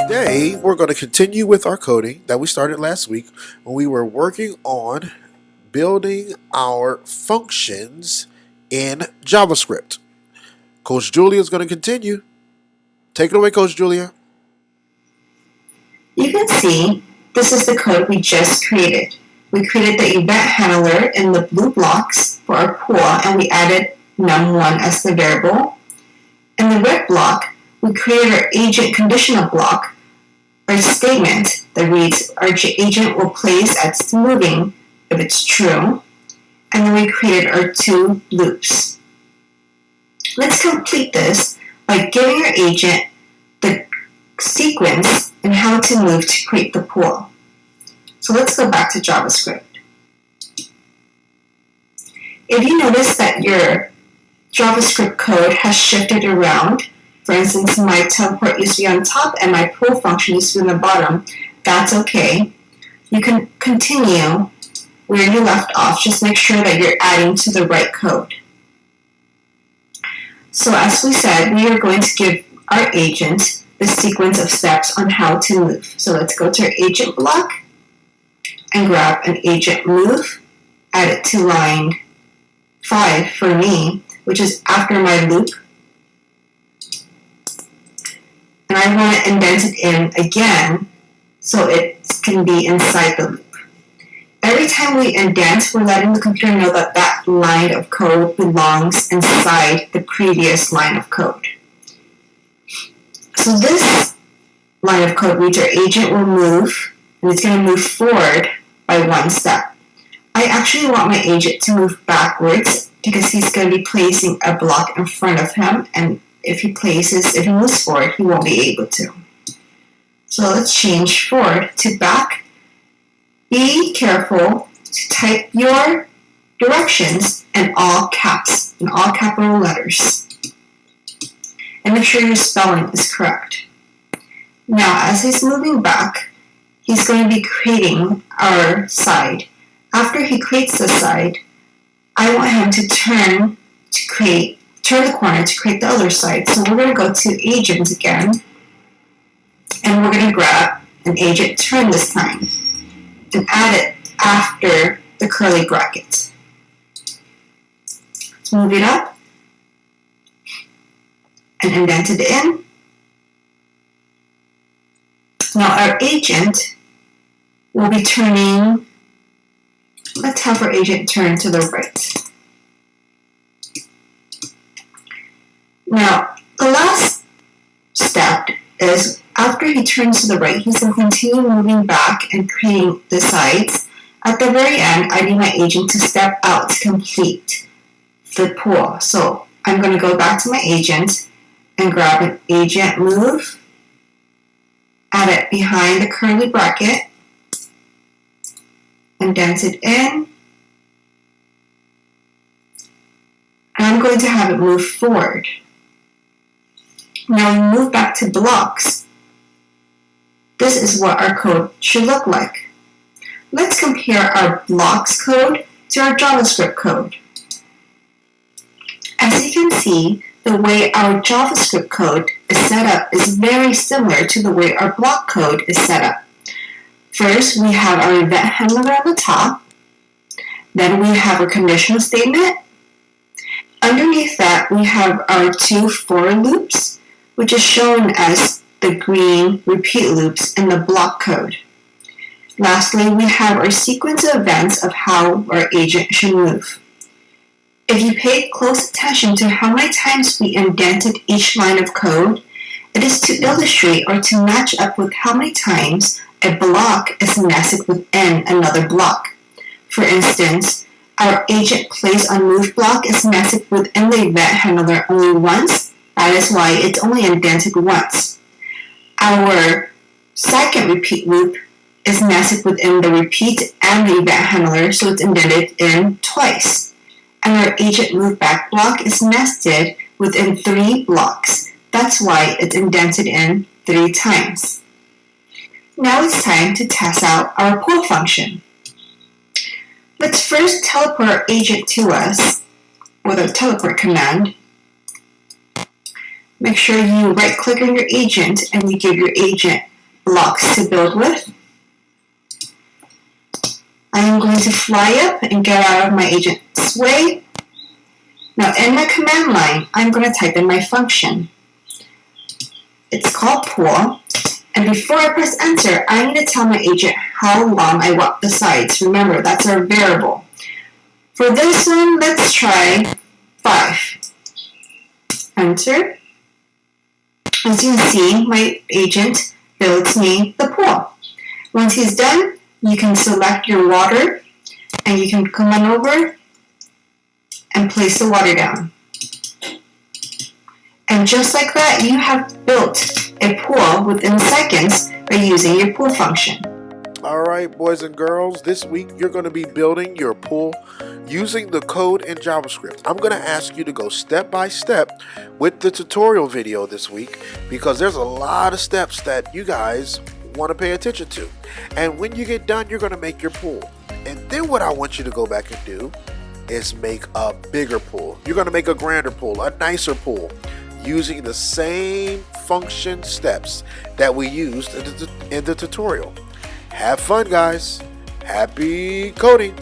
Today, we're going to continue with our coding that we started last week when we were working on building our functions in JavaScript. Coach Julia is going to continue. Take it away, Coach Julia. You can see this is the code we just created. We created the event handler in the blue blocks for our pool, and we added num1 as the variable. In the red block, we created our agent conditional block, our statement that reads our agent will place at moving if it's true, and then we created our two loops. Let's complete this by giving our agent the sequence and how to move to create the pool. So let's go back to JavaScript. If you notice that your JavaScript code has shifted around, for instance, my teleport used to be on top and my pool function used to be on the bottom, that's okay. You can continue where you left off. Just make sure that you're adding to the right code. So as we said, we are going to give our agent the sequence of steps on how to move. So let's go to our agent block and grab an agent move, add it to line 5 for me, which is after my loop. And I want to indent it in again so it can be inside the loop. Every time we indent, we're letting the computer know that that line of code belongs inside the previous line of code. So this line of code reads our agent will move, and it's going to move forward by one step. I actually want my agent to move backwards because he's going to be placing a block in front of him, and if he moves forward, he won't be able to. So let's change forward to back. Be careful to type your directions in all caps, in all capital letters. And make sure your spelling is correct. Now, as he's moving back, he's going to be creating our side. After he creates the side, I want him to turn the corner to create the other side. So we're going to go to agent again, and we're going to grab an agent turn this time and add it after the curly bracket. Let's move it up and indent it in. Now our agent will be turning, let's have our agent turn to the right. Now, the last step is after he turns to the right, he's going to continue moving back and creating the sides. At the very end, I need my agent to step out to complete the pool. So I'm going to go back to my agent and grab an agent move, add it behind the curly bracket, indent it in, and I'm going to have it move forward. Now we move back to blocks. This is what our code should look like. Let's compare our blocks code to our JavaScript code. As you can see, the way our JavaScript code is set up is very similar to the way our block code is set up. First, we have our event handler on the top. Then we have our conditional statement. Underneath that, we have our two for loops, which is shown as the green repeat loops in the block code. Lastly, we have our sequence of events of how our agent should move. If you pay close attention to how many times we indented each line of code, it is to illustrate or to match up with how many times a block is nested within another block. For instance, our agent place on move block is nested within the event handler only once. That is why it's only indented once. Our second repeat loop is nested within the repeat and the event handler, so it's indented in twice. And our agent move back block is nested within 3 blocks. That's why it's indented in 3 times. Now it's time to test out our pull function. Let's first teleport our agent to us with our teleport command. Make sure you right click on your agent and you give your agent blocks to build with. I am going to fly up and get out of my agent's way. Now in my command line, I'm going to type in my function. It's called pool. And before I press enter, I need to tell my agent how long I want the sides. Remember, that's our variable. For this one, let's try 5. Enter. As you can see, my agent builds me the pool. Once he's done, you can select your water and you can come on over and place the water down. And just like that, you have built a pool within seconds by using your pool function. All right, boys and girls, this week you're going to be building your pool using the code in JavaScript. I'm going to ask you to go step by step with the tutorial video this week because there's a lot of steps that you guys want to pay attention to. And when you get done, you're going to make your pool. And then what I want you to go back and do is make a bigger pool. You're going to make a grander pool, a nicer pool, using the same function steps that we used in the tutorial. Have fun, guys. Happy coding.